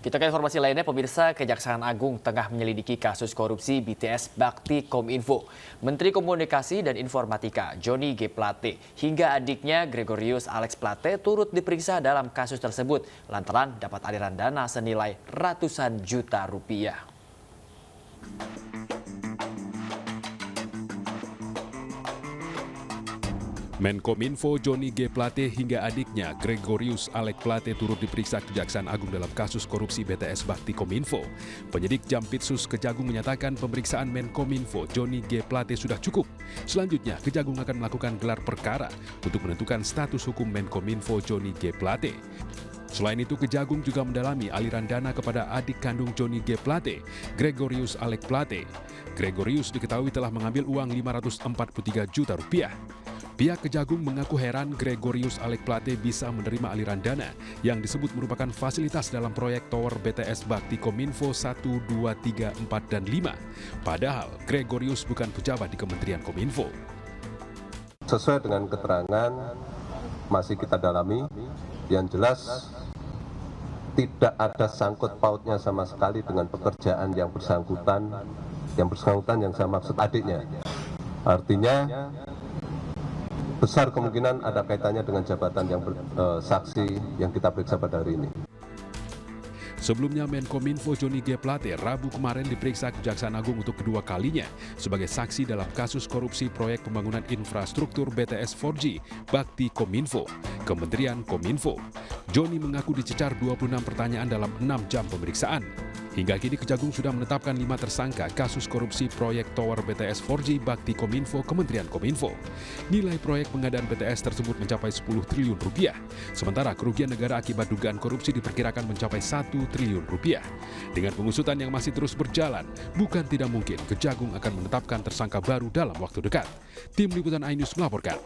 Kita ke informasi lainnya, pemirsa, Kejaksaan Agung tengah menyelidiki kasus korupsi BTS Bakti Kominfo. Menteri Komunikasi dan Informatika Johnny G. Plate hingga adiknya Gregorius Alex Plate turut diperiksa dalam kasus tersebut lantaran dapat aliran dana senilai ratusan juta rupiah. Menkominfo Johnny G. Plate hingga adiknya Gregorius Alex Plate turut diperiksa Kejaksaan Agung dalam kasus korupsi BTS Bakti Kominfo. Penyidik Jampitsus Kejagung menyatakan pemeriksaan Menkominfo Johnny G. Plate sudah cukup. Selanjutnya, Kejagung akan melakukan gelar perkara untuk menentukan status hukum Menkominfo Johnny G. Plate. Selain itu, Kejagung juga mendalami aliran dana kepada adik kandung Johnny G. Plate, Gregorius Alex Plate. Gregorius diketahui telah mengambil uang 543 juta rupiah. Pihak Kejagung mengaku heran Gregorius Alex Plate bisa menerima aliran dana yang disebut merupakan fasilitas dalam proyek tower BTS Bakti Kominfo 1, 2, 3, 4, dan 5. Padahal Gregorius bukan pejabat di Kementerian Kominfo. Sesuai dengan keterangan masih kita dalami, yang jelas tidak ada sangkut pautnya sama sekali dengan pekerjaan yang bersangkutan yang saya maksud adiknya. Artinya besar kemungkinan ada kaitannya dengan jabatan yang saksi yang kita periksa pada hari ini. Sebelumnya, Menkominfo Johnny G. Plate Rabu kemarin diperiksa Kejaksaan Agung untuk kedua kalinya sebagai saksi dalam kasus korupsi proyek pembangunan infrastruktur BTS 4G Bakti Kominfo, Kementerian Kominfo. Johnny mengaku dicecar 26 pertanyaan dalam 6 jam pemeriksaan. Hingga kini Kejagung sudah menetapkan 5 tersangka kasus korupsi proyek tower BTS 4G Bakti Kominfo Kementerian Kominfo. Nilai proyek pengadaan BTS tersebut mencapai 10 triliun rupiah. Sementara kerugian negara akibat dugaan korupsi diperkirakan mencapai 1 triliun rupiah. Dengan pengusutan yang masih terus berjalan, bukan tidak mungkin Kejagung akan menetapkan tersangka baru dalam waktu dekat. Tim Liputan iNews melaporkan.